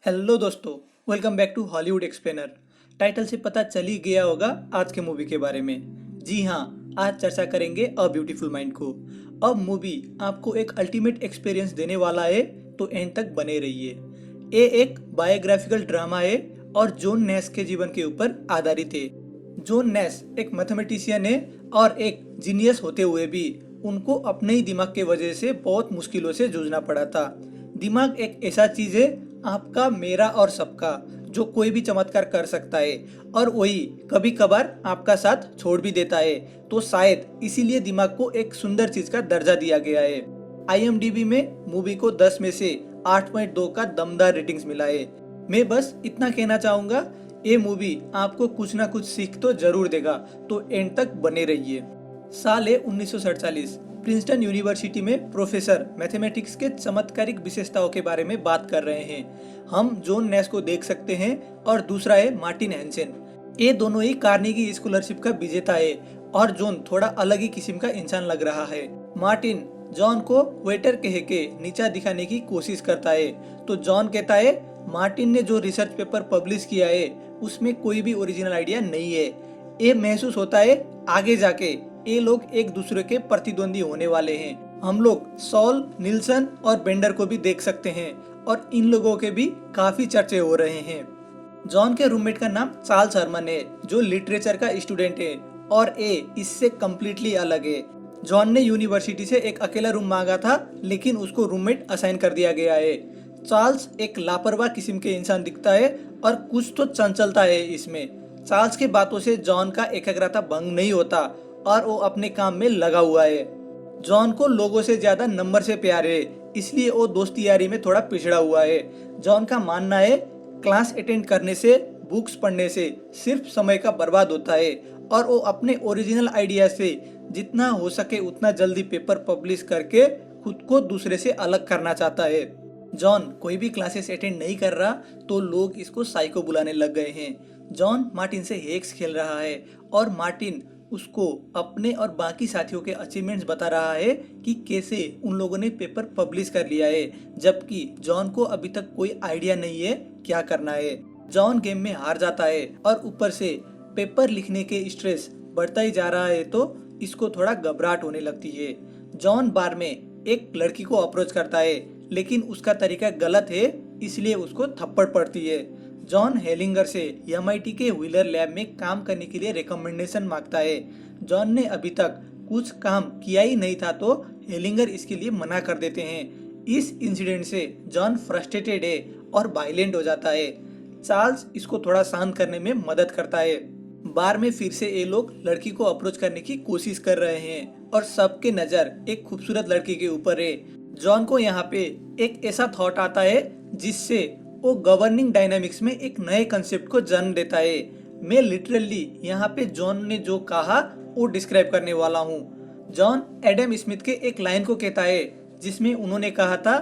Hello दोस्तों, welcome back to Hollywood explainer. Title से पता चल ही गया होगा आज के मूवी के बारे में। जी हाँ, आज चर्चा करेंगे अ ब्यूटीफुल माइंड को। अब मूवी आपको एक अल्टीमेट एक्सपीरियंस देने वाला है, तो एंड तक बने रहिए। ये एक बायोग्राफिकल ड्रामा है और जॉन नैश के जीवन के ऊपर आधारित है। जॉन नैश एक मैथमेटिशियन है और एक जीनियस होते हुए भी उनको अपने ही दिमाग के वजह से बहुत मुश्किलों से जूझना पड़ा था। दिमाग एक ऐसा चीज है, आपका, मेरा और सबका, जो कोई भी चमत्कार कर सकता है और वही कभी कभार आपका साथ छोड़ भी देता है। तो शायद इसीलिए दिमाग को एक सुंदर चीज का दर्जा दिया गया है। IMDb में मूवी को 10 में से 8.2 का दमदार रेटिंग्स मिला है। मैं बस इतना कहना चाहूंगा, ये मूवी आपको कुछ ना कुछ सीख तो जरूर देगा, तो एंड तक बने रहिए। साल है 1947। प्रिंसटन यूनिवर्सिटी में प्रोफेसर मैथमेटिक्स के चमत्कारिक विशेषताओं के बारे में बात कर रहे हैं। हम जॉन नैश को देख सकते हैं और दूसरा है मार्टिन हैंसेन। ये दोनों ही कार्नेगी स्कॉलरशिप का विजेता है और जॉन थोड़ा अलग ही किस्म का इंसान लग रहा है। मार्टिन जॉन को वेटर कह के नीचा दिखाने की कोशिश करता है, तो जॉन कहता है मार्टिन ने जो रिसर्च पेपर पब्लिश किया है उसमें कोई भी ओरिजिनल आइडिया नहीं है। ये महसूस होता है आगे जाके ये लोग एक दूसरे के प्रतिद्वंदी होने वाले हैं। हम लोग सॉल, निल्सन और बेंडर को भी देख सकते हैं और इन लोगों के भी काफी चर्चे हो रहे हैं। जॉन के रूममेट का नाम चार्ल्स हरमन है, जो लिटरेचर का स्टूडेंट है और ए इससे कम्प्लीटली अलग है। जॉन ने यूनिवर्सिटी से एक अकेला रूम मांगा था, लेकिन उसको रूममेट असाइन कर दिया गया है। चार्ल्स एक लापरवाह किस्म के इंसान दिखता है और कुछ तो चंचलता है इसमें। चार्ल्स के बातों से जॉन का एकाग्रता भंग नहीं होता और वो अपने काम में लगा हुआ है। जॉन को लोगों से ज्यादा नंबर से प्यार है, इसलिए वो दोस्ती यारी में थोड़ा पिछड़ा हुआ है। जॉन का मानना है क्लास अटेंड करने से, बुक्स पढ़ने से सिर्फ समय का बर्बाद होता है और वो अपने ओरिजिनल आइडिया से जितना हो सके उतना जल्दी पेपर पब्लिश करके खुद को दूसरे से अलग करना चाहता है। जॉन कोई भी क्लासेस अटेंड नहीं कर रहा तो लोग इसको साइको बुलाने लग गए हैं। जॉन मार्टिन से हेक्स खेल रहा है और मार्टिन उसको अपने और बाकी साथियों के अचीवमेंट्स बता रहा है कि कैसे उन लोगों ने पेपर पब्लिश कर लिया है, जबकि जॉन को अभी तक कोई आइडिया नहीं है क्या करना है। जॉन गेम में हार जाता है और ऊपर से पेपर लिखने के स्ट्रेस बढ़ता ही जा रहा है, तो इसको थोड़ा घबराहट होने लगती है। जॉन बार में एक लड़की को अप्रोच करता है, लेकिन उसका तरीका गलत है, इसलिए उसको थप्पड़ पड़ती है। जॉन हेलिंगर से MIT के व्हीलर लैब में काम करने के लिए रिकमेंडेशन मांगता है। जॉन ने अभी तक कुछ काम किया ही नहीं था, तो हेलिंगर इसके लिए मना कर देते हैं। इस इंसिडेंट से जॉन फ्रस्ट्रेटेड है और वायलेंट हो जाता है। चार्ल्स इसको थोड़ा शांत करने में मदद करता है। बार में फिर से ये लोग लड़की को अप्रोच करने की कोशिश कर रहे हैं और सबके नजर एक खूबसूरत लड़की के ऊपर है। जॉन को यहाँ पे एक ऐसा थॉट आता है जिससे वो गवर्निंग डायनामिक्स में एक नए कंसेप्ट को जन्म देता है। मैं लिटरली यहाँ पे जॉन ने जो कहा वो डिस्क्राइब करने वाला हूँ। जॉन एडम स्मिथ के एक लाइन को कहता है जिसमें उन्होंने कहा था,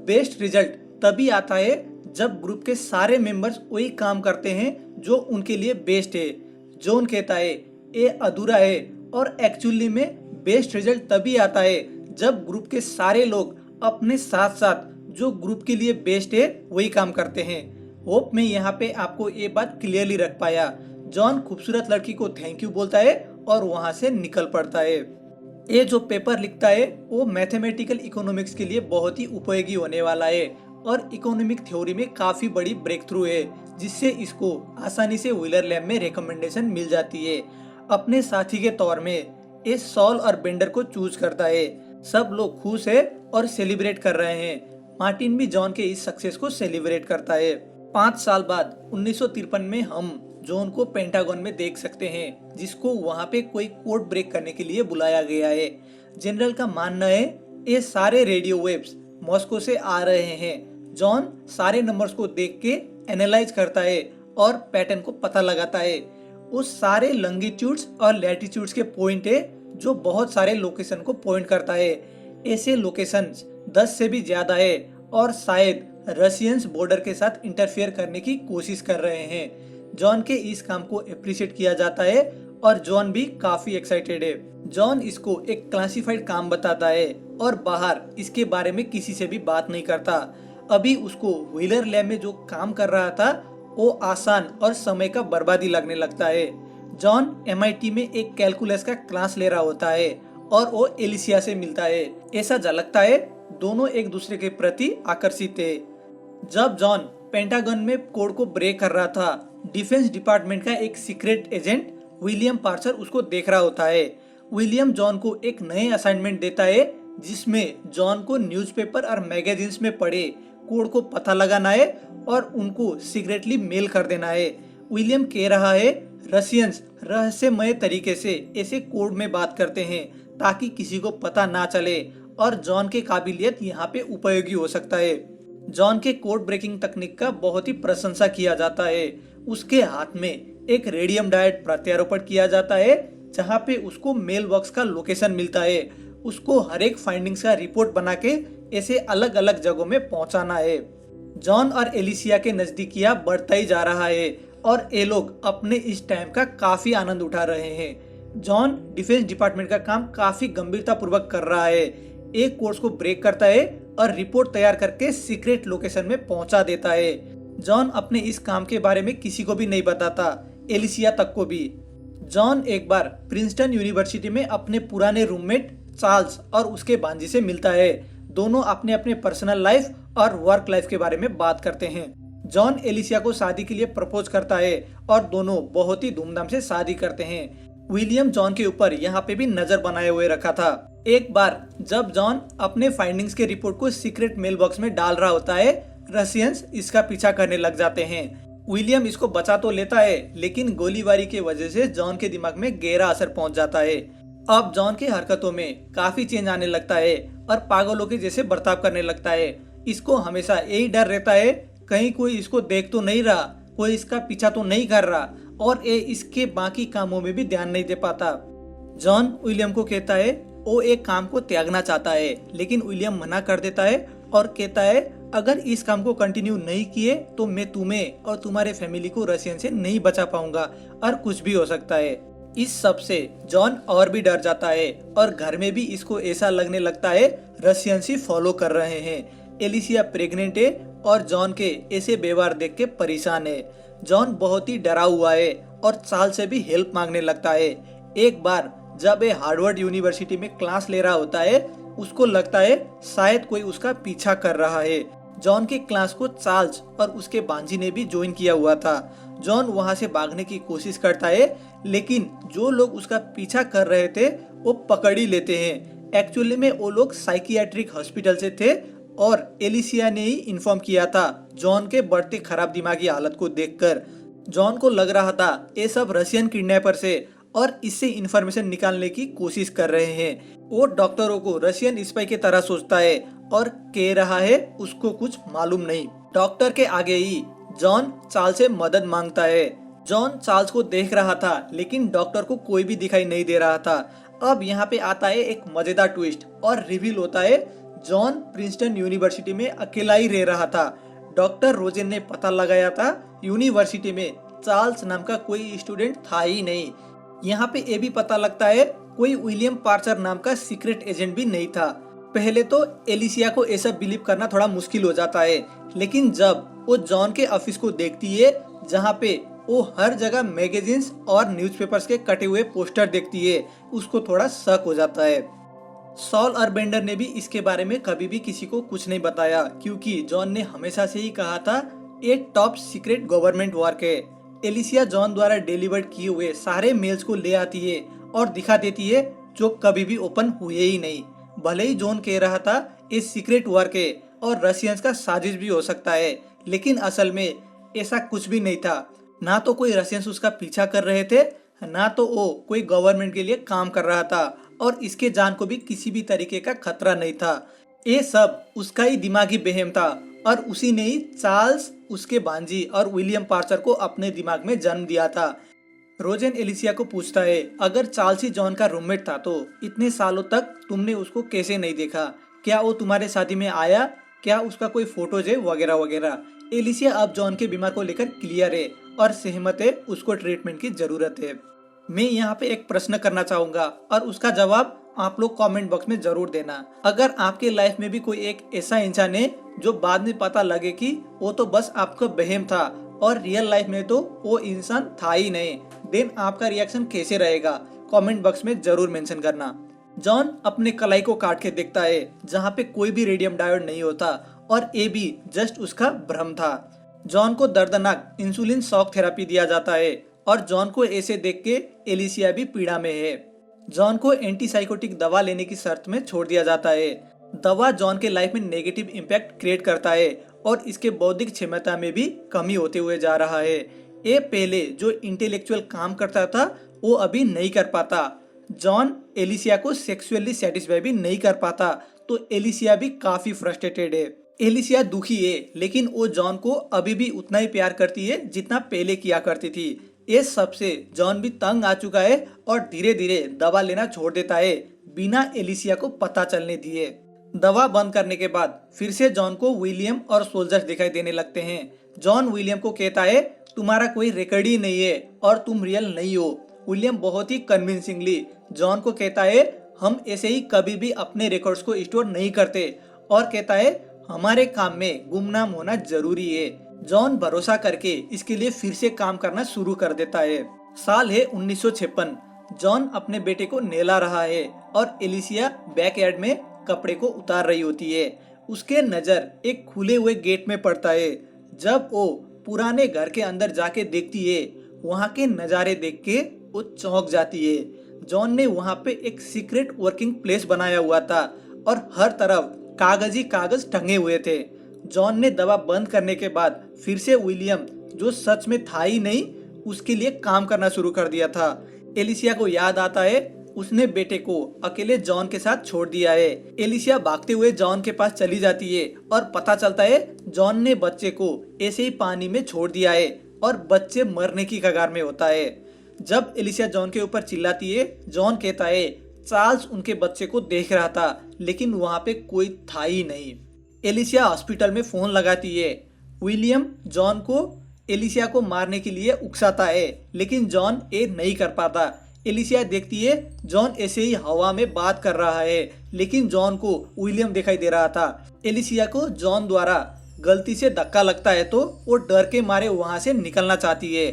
बेस्ट रिजल्ट तभी आता है जब ग्रुप के सारे मेंबर्स वही काम करते हैं जो उनके लिए बेस्ट है। जॉन कहता है ये अधूरा है और एक्चुअली में बेस्ट रिजल्ट तभी आता है जब ग्रुप के सारे लोग अपने साथ साथ जो ग्रुप के लिए बेस्ट है वही काम करते हैं। होप मैं यहाँ पे आपको ये बात क्लियरली रख पाया। जॉन खूबसूरत लड़की को थैंक यू बोलता है और वहाँ से निकल पड़ता है। ये जो पेपर लिखता है वो मैथमेटिकल इकोनॉमिक्स के लिए बहुत ही उपयोगी होने वाला है और इकोनॉमिक थ्योरी में काफी बड़ी ब्रेक थ्रू है, जिससे इसको आसानी से व्हीलर लैब में रिकमेंडेशन मिल जाती है। अपने साथी के तौर में ये सॉल और बेंडर को चूज करता है। सब लोग खुश है और सेलिब्रेट कर रहे हैं। मार्टिन भी जॉन के इस सक्सेस को सेलिब्रेट करता है। 5 साल बाद 1953 में हम जॉन को पेंटागन में देख सकते हैं, जिसको वहाँ पे कोई कोड ब्रेक करने के लिए बुलाया गया है। जनरल का मानना है ये सारे रेडियो वेव्स मॉस्को से आ रहे हैं। जॉन सारे नंबर्स को देख के एनालाइज करता है और पैटर्न को पता लगाता है। उस सारे लॉन्गिट्यूड्स और लैटिट्यूड्स के पॉइंट है जो बहुत सारे लोकेशन को पॉइंट करता है। ऐसे लोकेशंस 10 से भी ज्यादा है और शायद रशियंस बॉर्डर के साथ इंटरफेयर करने की कोशिश कर रहे हैं। जॉन के इस काम को अप्रिशिएट किया जाता है और जॉन भी काफी एक्साइटेड है। जॉन इसको एक क्लासिफाइड काम बताता है और बाहर इसके बारे में किसी से भी बात नहीं करता। अभी उसको व्हीलर लैब में जो काम कर रहा था वो आसान और समय का बर्बादी लगने लगता है। जॉन MIT में एक कैलकुलस का क्लास ले रहा होता है और वो एलिसिया से मिलता है। ऐसा झलकता है दोनों एक दूसरे के प्रति आकर्षित है। जब जॉन पेंटागन में कोड को ब्रेक कर रहा था, डिफेंस डिपार्टमेंट का एक सीक्रेट एजेंट विलियम पार्सर उसको देख रहा होता है। विलियम जॉन को एक नए असाइनमेंट देता है जिसमें जॉन को न्यूज़पेपर और मैगजीन्स में पढ़े कोड को पता लगाना है और उनको सीक्रेटली मेल कर देना है। विलियम कह रहा है रशियंस रहस्यमय तरीके से ऐसे कोड में बात करते हैं ताकि किसी को पता ना चले और जॉन के काबिलियत यहाँ पे उपयोगी हो सकता है। जॉन के कोड ब्रेकिंग तकनीक का बहुत ही प्रशंसा किया जाता है। उसके हाथ में एक रेडियम डायट प्रत्यारोपण किया जाता है जहाँ पे उसको मेल बॉक्स का लोकेशन मिलता है। उसको हर एक फाइंडिंग्स का रिपोर्ट बना के ऐसे अलग अलग जगहों में पहुंचाना है। जॉन और एलिसिया के नजदीकियां बढ़ता ही जा रहा है और ये लोग अपने इस टाइम का काफी आनंद उठा रहे हैं। जॉन डिफेंस डिपार्टमेंट का काम काफी गंभीरता पूर्वक कर रहा है। एक कोर्स को ब्रेक करता है और रिपोर्ट तैयार करके सीक्रेट लोकेशन में पहुंचा देता है। जॉन अपने इस काम के बारे में किसी को भी नहीं बताता, एलिसिया तक को भी। जॉन एक बार प्रिंसटन यूनिवर्सिटी में अपने पुराने रूममेट चार्ल्स और उसके भांजी से मिलता है। दोनों अपने अपने पर्सनल लाइफ और वर्क लाइफ के बारे में बात करते हैं। जॉन एलिसिया को शादी के लिए प्रपोज करता है और दोनों बहुत ही धूमधाम से शादी करते हैं। विलियम जॉन के ऊपर यहाँ पे भी नजर बनाए हुए रखा था। एक बार जब जॉन अपने फाइंडिंग्स के रिपोर्ट को सीक्रेट मेल बॉक्स में डाल रहा होता है, रशियंस इसका पीछा करने लग जाते हैं। विलियम इसको बचा तो लेता है लेकिन गोलीबारी की वजह से जॉन के दिमाग में गहरा असर पहुंच जाता है। अब जॉन की हरकतों में काफी चेंज आने लगता है और पागलों के जैसे बर्ताव करने लगता है। इसको हमेशा यही डर रहता है कहीं कोई इसको देख तो नहीं रहा, कोई इसका पीछा तो नहीं कर रहा और ये इसके बाकी कामों में भी ध्यान नहीं दे पाता। जॉन विलियम को कहता है वो एक काम को त्यागना चाहता है लेकिन विलियम मना कर देता है और कहता है अगर इस काम को कंटिन्यू नहीं किए तो मैं तुम्हें और तुम्हारे फैमिली को रशियन से नहीं बचा पाऊंगा और कुछ भी हो सकता है। इस सब से जॉन और भी डर जाता है और घर में भी इसको ऐसा लगने लगता है रशियंस ही फॉलो कर रहे हैं। एलिसिया प्रेग्नेंट है और जॉन के ऐसे व्यवहार देख के परेशान है। जॉन बहुत ही डरा हुआ है और चार्ल्स से भी हेल्प मांगने लगता है। एक बार जब ये हार्वर्ड यूनिवर्सिटी में क्लास ले रहा होता है, उसको लगता है शायद कोई उसका पीछा कर रहा है। जॉन के क्लास को चार्ल्स और उसके भांजी ने भी ज्वाइन किया हुआ था। जॉन वहां से भागने की कोशिश करता है लेकिन जो लोग उसका पीछा कर रहे थे वो पकड़ ही लेते हैं। एक्चुअली में वो लोग साइकियाट्रिक हॉस्पिटल से थे और एलिसिया ने ही इन्फॉर्म किया था जॉन के बढ़ते खराब दिमागी हालत को देखकर। जॉन को लग रहा था ये सब रशियन किडनैपर से और इससे इंफॉर्मेशन निकालने की कोशिश कर रहे हैं। वो डॉक्टरों को रशियन स्पाई की तरह सोचता है और कह रहा है उसको कुछ मालूम नहीं। डॉक्टर के आगे ही जॉन चार्ल्स से मदद मांगता है। जॉन चार्ल्स को देख रहा था लेकिन डॉक्टर को कोई भी दिखाई नहीं दे रहा था। अब यहाँ पे आता है एक मजेदार ट्विस्ट और रिवील होता है जॉन प्रिंसटन यूनिवर्सिटी में अकेला ही रह रहा था। डॉक्टर रोजेन ने पता लगाया था यूनिवर्सिटी में चार्ल्स नाम का कोई स्टूडेंट था ही नहीं। यहाँ पे ये भी पता लगता है कोई विलियम पार्सर नाम का सीक्रेट एजेंट भी नहीं था। पहले तो एलिसिया को ऐसा बिलीव करना थोड़ा मुश्किल हो जाता है लेकिन जब वो जॉन के ऑफिस को देखती है जहाँ पे वो हर जगह मैगजीन्स और न्यूज़पेपर्स के कटे हुए पोस्टर देखती है, उसको थोड़ा शक हो जाता है। सॉल अरबेंडर ने भी इसके बारे में कभी भी किसी को कुछ नहीं बताया क्योंकि जॉन ने हमेशा से ही कहा था ये टॉप सीक्रेट गवर्नमेंट वर्क है। एलिसिया जॉन द्वारा डिलीवर्ड किए हुए सारे मेल्स को ले आती है और दिखा देती है जो कभी भी ओपन हुए ही नहीं। भले ही जॉन कह रहा था ये सीक्रेट वर्क है और रशियंस का साजिश भी हो सकता है लेकिन असल में ऐसा कुछ भी नहीं था। ना तो कोई रशियंस उसका पीछा कर रहे थे ना तो वो कोई गवर्नमेंट के लिए काम कर रहा था और इसके जान को भी किसी भी तरीके का खतरा नहीं था। ये सब उसका ही दिमागी वहम था और उसी ने ही चार्ल्स, उसके भांजी और विलियम पार्सर को अपने दिमाग में जन्म दिया था। रोजेन एलिसिया को पूछता है अगर चार्ल्स ही जॉन का रूममेट था तो इतने सालों तक तुमने उसको कैसे नहीं देखा? क्या वो तुम्हारे शादी में आया? क्या उसका कोई फोटोज है वगैरह वगैरह। एलिसिया अब जॉन के बीमार को लेकर क्लियर है और सहमत है उसको ट्रीटमेंट की जरूरत है। मैं यहाँ पे एक प्रश्न करना चाहूंगा और उसका जवाब आप लोग कमेंट बॉक्स में जरूर देना। अगर आपके लाइफ में भी कोई एक ऐसा इंसान है जो बाद में पता लगे कि वो तो बस आपका वहम था और रियल लाइफ में तो वो इंसान था ही नहीं, देन आपका रिएक्शन कैसे रहेगा, कमेंट बॉक्स में जरूर मेंशन करना। जॉन अपने कलाई को काट के देखता है जहाँ पे कोई भी रेडियम डायोड नहीं होता और ये भी जस्ट उसका भ्रम था। जॉन को दर्दनाक इंसुलिन शॉक थेरेपी दिया जाता है और जॉन को ऐसे देख के एलिसिया भी पीड़ा में है। जॉन को एंटीसाइकोटिक दवा लेने की शर्त में छोड़ दिया जाता है। दवा जॉन के लाइफ में नेगेटिव इम्पैक्ट क्रिएट करता है और इसके बौद्धिक क्षमता में भी कमी होते हुए जा रहा है। ये पहले जो इंटेलेक्चुअल काम करता था वो अभी नहीं कर पाता। जॉन एलिसिया को सेक्सुअली सेटिस्फाई भी नहीं कर पाता, तो एलिसिया भी काफी फ्रस्ट्रेटेड है। एलिसिया दुखी है लेकिन वो जॉन को अभी भी उतना ही प्यार करती है जितना पहले किया करती थी। ये सबसे जॉन भी तंग आ चुका है और धीरे धीरे दवा लेना छोड़ देता है बिना एलिसिया को पता चलने दिए। दवा बंद करने के बाद फिर से जॉन को विलियम और सोल्जर्स दिखाई देने लगते हैं। जॉन विलियम को कहता है तुम्हारा कोई रिकॉर्ड ही नहीं है और तुम रियल नहीं हो। विलियम बहुत ही कन्विंसिंगली जॉन को कहता है हम ऐसे ही कभी भी अपने रिकॉर्ड्स को स्टोर नहीं करते और कहता है हमारे काम में गुमनाम होना जरूरी है। जॉन भरोसा करके इसके लिए फिर से काम करना शुरू कर देता है। साल है 1956। जॉन अपने बेटे को नहला रहा है और एलिसिया बैकयार्ड में कपड़े को उतार रही होती है। उसके नजर एक खुले हुए गेट में पड़ता है। जब वो पुराने घर के अंदर जाके देखती है वहाँ के नज़ारे देख के वो चौंक जाती है। जॉन ने वहाँ पे एक सीक्रेट वर्किंग प्लेस बनाया हुआ था और हर तरफ कागज ही कागज टंगे हुए थे। जॉन ने दवा बंद करने के बाद फिर से विलियम जो सच में था ही नहीं उसके लिए काम करना शुरू कर दिया था। एलिसिया को याद आता है उसने बेटे को अकेले जॉन के साथ छोड़ दिया है। एलिसिया भागते हुए जॉन के पास चली जाती है और पता चलता है जॉन ने बच्चे को ऐसे ही पानी में छोड़ दिया है और बच्चे मरने की कगार में होता है। जब एलिसिया जॉन के ऊपर चिल्लाती है जॉन कहता है चार्ल्स उनके बच्चे को देख रहा था लेकिन वहाँ पे कोई था ही नहीं। एलिसिया हॉस्पिटल में फोन लगाती है। विलियम जॉन को एलिसिया को मारने के लिए उकसाता है लेकिन जॉन ये नहीं कर पाता। एलिसिया देखती है जॉन ऐसे ही हवा में बात कर रहा है लेकिन जॉन को विलियम दिखाई दे रहा था। एलिसिया को जॉन द्वारा गलती से धक्का लगता है तो वो डर के मारे वहाँ से निकलना चाहती है।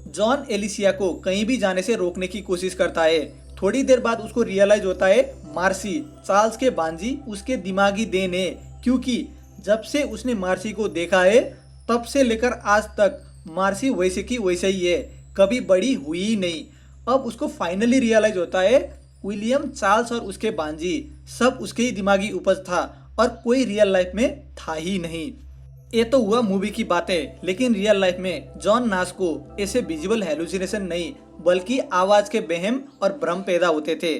जॉन एलिसिया को कहीं भी जाने से रोकने की कोशिश करता है। थोड़ी देर बाद उसको रियलाइज होता है मार्सी चार्ल्स के बांजी उसके दिमागी देन है, क्योंकि जब से उसने मार्सी को देखा है तब से लेकर आज तक मार्सी वैसे की वैसे ही है, कभी बड़ी हुई ही नहीं। अब उसको फाइनली रियलाइज होता है विलियम चार्ल्स और उसके बांजी सब उसके ही दिमागी उपज था और कोई रियल लाइफ में था ही नहीं। ये तो हुआ मूवी की बातें, लेकिन रियल लाइफ में जॉन नाश को ऐसे विजुअल हेलुसिनेशन नहीं बल्कि आवाज के वहम और भ्रम पैदा होते थे।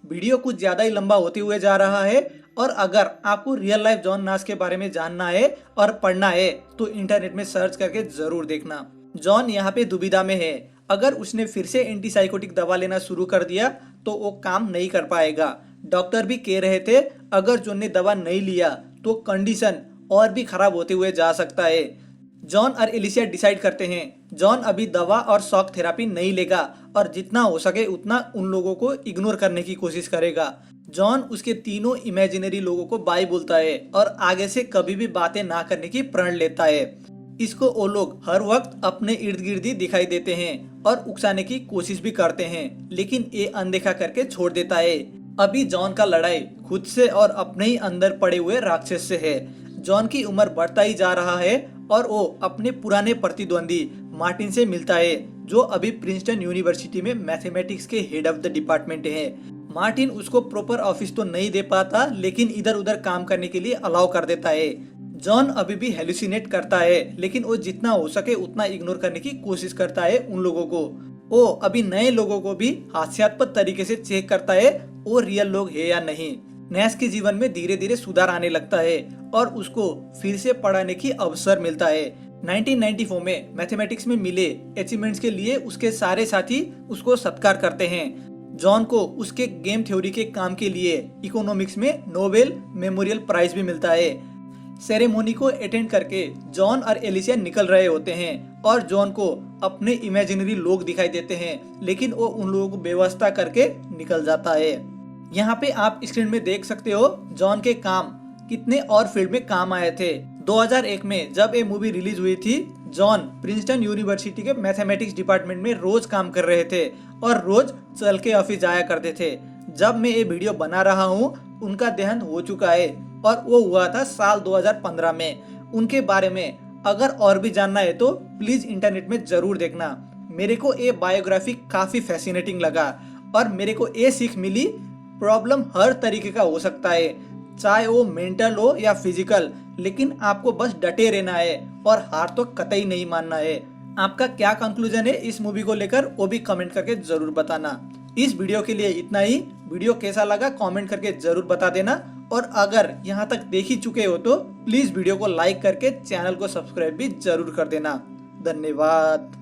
वीडियो कुछ ज्यादा ही लंबा होते हुए जा रहा है और अगर आपको रियल लाइफ जॉन नाश के बारे में जानना है और पढ़ना है तो इंटरनेट में सर्च करके जरूर देखना। जॉन यहाँ पे दुविधा में है। अगर उसने फिर से एंटीसाइकोटिक दवा लेना शुरू कर दिया तो वो काम नहीं कर पाएगा। डॉक्टर भी कह रहे थे अगर जॉन ने दवा नहीं लिया तो कंडीशन और भी खराब होते हुए जा सकता है। जॉन और एलिसिया डिसाइड करते हैं जॉन अभी दवा और शॉक थेरेपी नहीं लेगा और जितना हो सके उतना उन लोगों को इग्नोर करने की कोशिश करेगा। जॉन उसके तीनों इमेजिनरी लोगों को बाय बोलता है और आगे से कभी भी बातें ना करने की प्रण लेता है। इसको वो लोग हर वक्त अपने इर्द गिर्द ही दिखाई देते हैं और उकसाने की कोशिश भी करते हैं, लेकिन ये अनदेखा करके छोड़ देता है। अभी जॉन का लड़ाई खुद से और अपने ही अंदर पड़े हुए राक्षस से है। जॉन की उम्र बढ़ता ही जा रहा है और वो अपने पुराने प्रतिद्वंदी मार्टिन से मिलता है जो अभी प्रिंसटन यूनिवर्सिटी में मैथमेटिक्स के हेड ऑफ द डिपार्टमेंट है। मार्टिन उसको प्रॉपर ऑफिस तो नहीं दे पाता लेकिन इधर उधर काम करने के लिए अलाउ कर देता है। जॉन अभी भी हेलुसिनेट करता है लेकिन वो जितना हो सके उतना इग्नोर करने की कोशिश करता है उन लोगों को। वो अभी नए लोगों को भी हास्यास्पद तरीके से चेक करता है वो रियल लोग है या नहीं। नैश के जीवन में धीरे धीरे सुधार आने लगता है और उसको फिर से पढ़ाने की अवसर मिलता है। 1994 में मैथमेटिक्स में मिले अचीवमेंट्स के लिए उसके सारे साथी उसको सत्कार करते हैं। जॉन को उसके गेम थ्योरी के काम के लिए इकोनॉमिक्स में नोबेल मेमोरियल प्राइज भी मिलता है। सेरेमोनी को अटेंड करके जॉन और एलिसिया निकल रहे होते हैं और जॉन को अपने इमेजिनरी लोग दिखाई देते हैं लेकिन वो उन लोगों को बेवास्ता करके निकल जाता है। यहाँ पे आप स्क्रीन में देख सकते हो जॉन के काम कितने और फील्ड में काम आए थे। 2001 में जब ये मूवी रिलीज हुई थी, जॉन प्रिंसटन यूनिवर्सिटी के मैथमेटिक्स डिपार्टमेंट में रोज काम कर रहे थे और रोज चल के ऑफिस जाया करते थे। जब मैं ये वीडियो बना रहा हूँ उनका देहांत हो चुका है और वो हुआ था साल 2015 में। उनके बारे में अगर और भी जानना है तो प्लीज इंटरनेट में जरूर देखना। मेरे को ये बायोग्राफी काफी फैसिनेटिंग लगा और मेरे को ये सीख मिली प्रॉब्लम हर तरीके का हो सकता है, चाहे वो मेंटल हो या फिजिकल, लेकिन आपको बस डटे रहना है और हार तो कतई नहीं मानना है। आपका क्या कंक्लूजन है इस मूवी को लेकर वो भी कमेंट करके जरूर बताना। इस वीडियो के लिए इतना ही। वीडियो कैसा लगा कमेंट करके जरूर बता देना और अगर यहाँ तक देख ही चुके हो तो प्लीज वीडियो को लाइक करके चैनल को सब्सक्राइब भी जरूर कर देना। धन्यवाद।